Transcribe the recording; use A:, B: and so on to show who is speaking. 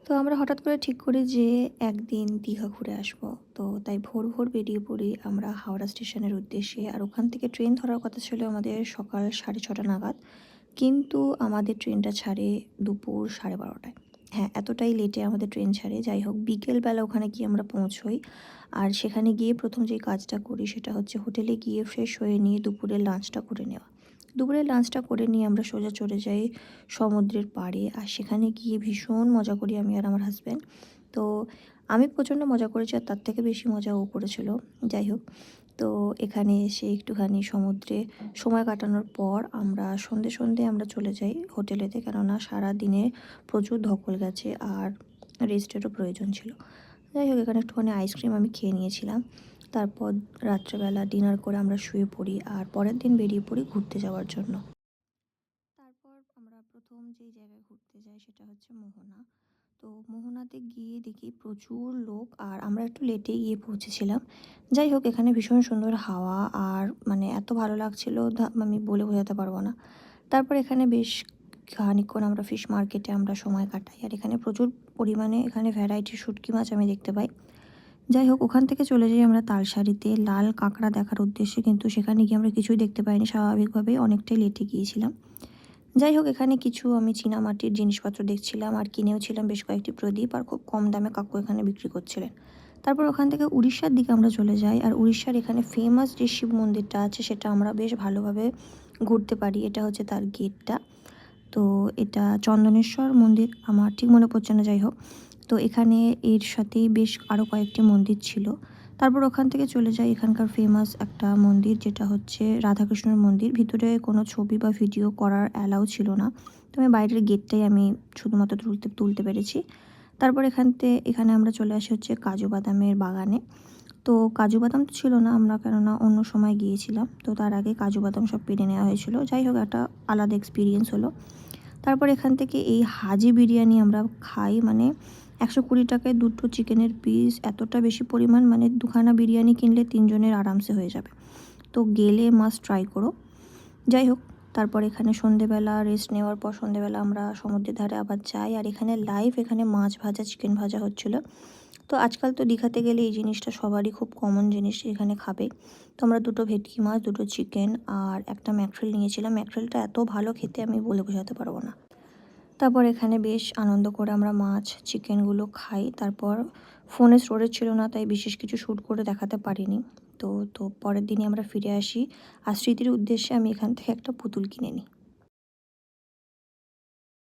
A: তো আমরা হঠাৎ করে ঠিক করি যে একদিন দীঘা ঘুরে আসবো। তো তাই ভোর, ভোর বেরিয়ে পড়ি আমরা হাওড়া স্টেশনের উদ্দেশ্যে। আর ওখান থেকে ট্রেন ধরার কথা ছিল আমাদের সকাল 6:30 নাগাদ। কিন্তু আমাদের ট্রেনটা ছাড়ে দুপুর 12:30টায়। হ্যাঁ, এতটাই লেটে আমাদের ট্রেন ছাড়ে। যাই হোক বিকেলবেলা ওখানে গিয়ে আমরা পৌঁছই। আর সেখানে গিয়ে ১ম যেই কাজটা করি সেটা হচ্ছে হোটেলে গিয়ে ফ্রেশ হয়ে নিয়ে দুপুরের লাঞ্চটা করে নেওয়া। দুপুরের লাঞ্চটা করে নিয়ে আমরা সোজা চলে যাই সমুদ্রের পাড়ে। আর সেখানে গিয়ে ভীষণ মজা করি আমি আর আমার হাসব্যান্ড। তো আমি প্রচণ্ড মজা করেছি আর তার থেকে বেশি মজা ও করেছিল। যাই হোক, তো এখানে এসে একটুখানি সমুদ্রে সময় কাটানোর পর আমরা সন্ধে, সন্ধে আমরা চলে যাই হোটেলেতে। কেননা সারাদিনে প্রচুর ধকল গেছে আর রেস্টেরও প্রয়োজন ছিল। যাই হোক, এখানে একটুখানি আইসক্রিম আমি খেয়ে নিয়েছিলাম। তারপর রাত্রেবেলা ডিনার করে আমরা শুয়ে পড়ি আর পরের দিন বেরিয়ে পড়ি ঘুরতে যাওয়ার জন্য। তারপর আমরা ১ম যেই জায়গায় ঘুরতে যাই সেটা হচ্ছে মোহনা। তো মোহনাতে গিয়ে দেখি প্রচুর লোক আর আমরা একটু লেটেই গিয়ে পৌঁছেছিলাম। যাই হোক, এখানে ভীষণ সুন্দর হাওয়া আর মানে এত ভালো লাগছিল আমি বলে বোঝাতে পারবো না। তারপর এখানে বেশ খানিকক্ষণ আমরা ফিশ মার্কেটে আমরা সময় কাটাই। আর এখানে প্রচুর পরিমাণে এখানে ভ্যারাইটির শুঁটকি মাছ আমি দেখতে পাই। যাই হোক, ওখান থেকে চলে যাই আমরা তালসারিতে লাল কাঁকড়া দেখার উদ্দেশ্যে, কিন্তু সেখানে গিয়ে আমরা কিছুই দেখতে পাইনি। স্বাভাবিকভাবেই অনেকটাই লেটে গিয়েছিলাম। যাই হোক, এখানে কিছু আমি চীনামাটির জিনিসপত্র দেখছিলাম আর কিনেও ছিলাম বেশ কয়েকটি প্রদীপ, আর খুব কম দামে কাকু এখানে বিক্রি করছিলেন। তারপর ওখান থেকে উড়িষ্যার দিকে আমরা চলে যাই। আর উড়িষ্যার এখানে ফেমাস যে শিব মন্দিরটা আছে সেটা আমরা বেশ ভালোভাবে ঘুরতে পারি। এটা হচ্ছে তার গেটটা। তো এটা চন্দনেশ্বর মন্দির, আমার ঠিক মনে পড়ছে না। যাই হোক, তো এখানে এর সাথেই বেশ আরও কয়েকটি মন্দির ছিল। তারপর ওখান থেকে চলে যাই এখানকার ফেমাস একটা মন্দির, যেটা হচ্ছে রাধাকৃষ্ণের মন্দির। ভিতরে কোনো ছবি বা ভিডিও করার অ্যালাউ ছিল না। তো আমি বাইরের গেটটাই আমি শুধুমাত্র তুলতে পেরেছি। তারপর এখানে আমরা চলে আসি হচ্ছে কাজু বাদামের বাগানে। তো কাজু বাদাম তো ছিল না, আমরা কেননা অন্য সময় গিয়েছিলাম। তো তার আগে কাজু বাদাম সব পেড়ে নেওয়া হয়েছিল। যাই হোক, একটা আলাদা এক্সপিরিয়েন্স হলো। তারপর এখান থেকে এই হাজি বিরিয়ানি আমরা খাই। মানে ১২০ টাকায় দুটো চিকেনের পিস, এতটা বেশি পরিমাণ, মানে দুখানা বিরিয়ানি কিনলে ৩ জনের আরামসে হয়ে যাবে। তো গেলে মাস্ট ট্রাই করো। যাই হোক, তারপর এখানে সন্ধেবেলা রেস্ট নেওয়ার পর সন্ধেবেলা আমরা সমুদ্রের ধারে আবার যাই। আর এখানে লাইভ এখানে মাছ ভাজা চিকেন ভাজা হচ্ছিলো। তো আজকাল তো দীঘাতে গেলে এই জিনিসটা সবারই খুব কমন জিনিস, এখানে খাবে। তো আমরা দুটো ভেটকি মাছ, দুটো চিকেন আর একটা ম্যাকরেল নিয়েছিলাম। ম্যাকরেলটা এত ভালো খেতে আমি বলে বোঝাতে পারবো না। তারপর এখানে বেশ আনন্দ করে আমরা মাছ চিকেনগুলো খাই। তারপর ফোনে স্টোরেজ ছিল না, তাই বিশেষ কিছু শ্যুট করে দেখাতে পারিনি। তো পরের দিনই আমরা ফিরে আসি। আর স্মৃতির উদ্দেশ্যে আমি এখান থেকে একটা পুতুল কিনে নিই।